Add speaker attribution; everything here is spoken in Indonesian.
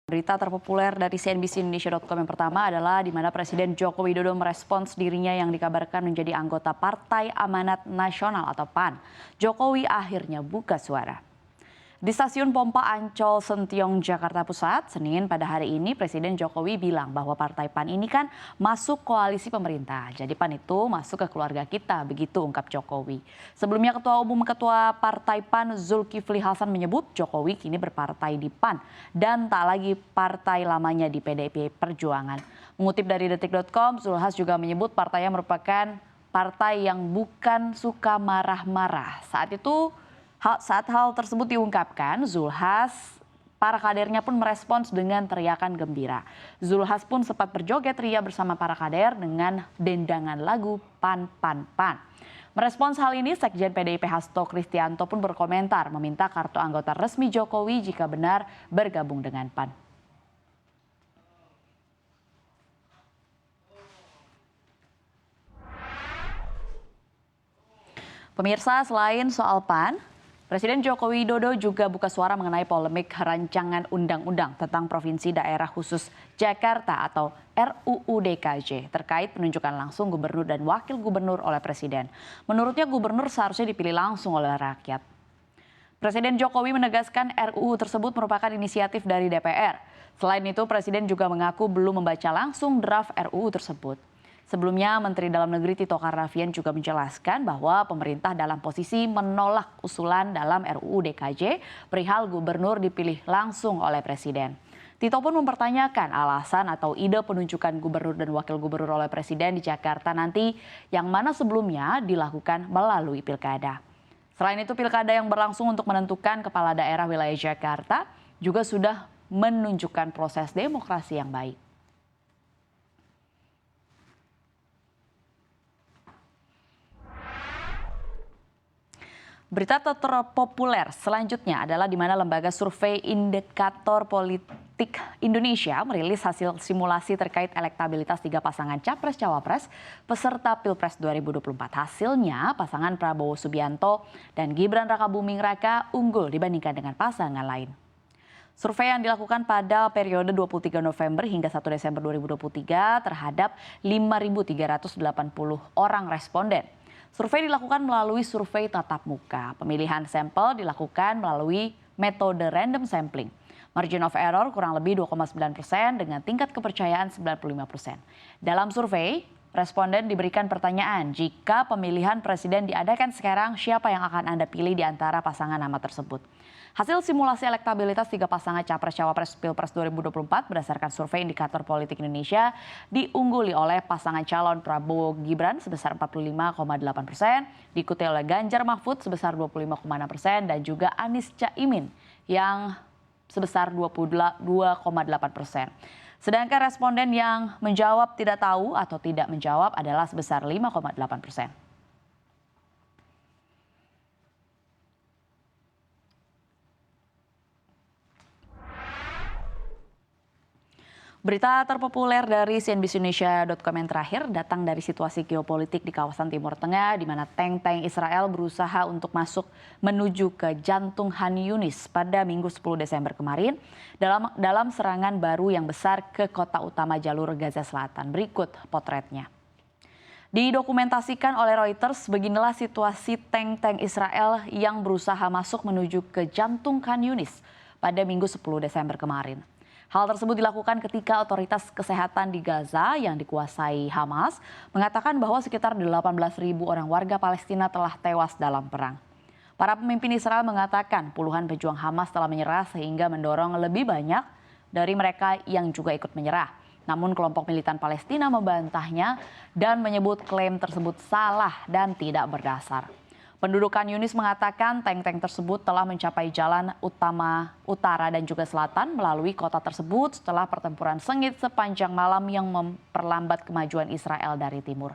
Speaker 1: Berita terpopuler dari CNBC-Indonesia.com yang pertama adalah di mana Presiden Joko Widodo merespons dirinya yang dikabarkan menjadi anggota Partai Amanat Nasional atau PAN. Jokowi akhirnya buka suara. Di stasiun Pompa Ancol Sentiong, Jakarta Pusat, Senin pada hari ini Presiden Jokowi bilang bahwa Partai PAN ini kan masuk koalisi pemerintah. Jadi PAN itu masuk ke keluarga kita, begitu ungkap Jokowi. Sebelumnya Ketua Partai PAN Zulkifli Hasan menyebut Jokowi kini berpartai di PAN dan tak lagi partai lamanya di PDIP Perjuangan. Mengutip dari detik.com, Zulhas juga menyebut partainya merupakan partai yang bukan suka marah-marah. Saat hal tersebut diungkapkan, Zulhas, para kadernya pun merespons dengan teriakan gembira. Zulhas pun sempat berjoget ria bersama para kader dengan dendangan lagu PAN PAN PAN. Merespons hal ini, Sekjen PDIP Hasto Kristianto pun berkomentar meminta kartu anggota resmi Jokowi jika benar bergabung dengan PAN. Pemirsa, selain soal PAN, Presiden Joko Widodo juga buka suara mengenai polemik rancangan undang-undang tentang Provinsi Daerah Khusus Jakarta atau RUU DKJ terkait penunjukan langsung gubernur dan wakil gubernur oleh Presiden. Menurutnya gubernur seharusnya dipilih langsung oleh rakyat. Presiden Jokowi menegaskan RUU tersebut merupakan inisiatif dari DPR. Selain itu, Presiden juga mengaku belum membaca langsung draft RUU tersebut. Sebelumnya, Menteri Dalam Negeri Tito Karnavian juga menjelaskan bahwa pemerintah dalam posisi menolak usulan dalam RUU DKJ perihal gubernur dipilih langsung oleh Presiden. Tito pun mempertanyakan alasan atau ide penunjukan gubernur dan wakil gubernur oleh Presiden di Jakarta nanti yang mana sebelumnya dilakukan melalui pilkada. Selain itu, pilkada yang berlangsung untuk menentukan kepala daerah wilayah Jakarta juga sudah menunjukkan proses demokrasi yang baik. Berita terpopuler selanjutnya adalah di mana lembaga survei Indikator Politik Indonesia merilis hasil simulasi terkait elektabilitas 3 pasangan Capres-Cawapres peserta Pilpres 2024. Hasilnya pasangan Prabowo Subianto dan Gibran Rakabuming Raka unggul dibandingkan dengan pasangan lain. Survei yang dilakukan pada periode 23 November hingga 1 Desember 2023 terhadap 5.380 orang responden. Survei dilakukan melalui survei tatap muka. Pemilihan sampel dilakukan melalui metode random sampling. Margin of error kurang lebih 2,9% dengan tingkat kepercayaan 95%. Dalam survei, responden diberikan pertanyaan, jika pemilihan presiden diadakan sekarang, siapa yang akan Anda pilih di antara pasangan nama tersebut? Hasil simulasi elektabilitas 3 pasangan Capres-Cawapres Pilpres 2024 berdasarkan survei Indikator Politik Indonesia diungguli oleh pasangan calon Prabowo Gibran sebesar 45,8%, diikuti oleh Ganjar Mahfud sebesar 25,6% dan juga Anies Caimin yang sebesar 22,8%. Sedangkan responden yang menjawab tidak tahu atau tidak menjawab adalah sebesar 5,8%. Berita terpopuler dari CNBC-Indonesia.com yang terakhir datang dari situasi geopolitik di kawasan Timur Tengah di mana tank-tank Israel berusaha untuk masuk menuju ke jantung Khan Yunis pada Minggu 10 Desember kemarin dalam serangan baru yang besar ke kota utama jalur Gaza Selatan. Berikut potretnya. Didokumentasikan oleh Reuters, beginilah situasi tank-tank Israel yang berusaha masuk menuju ke jantung Khan Yunis pada Minggu 10 Desember kemarin. Hal tersebut dilakukan ketika otoritas kesehatan di Gaza yang dikuasai Hamas mengatakan bahwa sekitar 18.000 orang warga Palestina telah tewas dalam perang. Para pemimpin Israel mengatakan puluhan pejuang Hamas telah menyerah sehingga mendorong lebih banyak dari mereka yang juga ikut menyerah. Namun kelompok militan Palestina membantahnya dan menyebut klaim tersebut salah dan tidak berdasar. Penduduk Khan Yunis mengatakan tank-tank tersebut telah mencapai jalan utama utara dan juga selatan melalui kota tersebut setelah pertempuran sengit sepanjang malam yang memperlambat kemajuan Israel dari timur.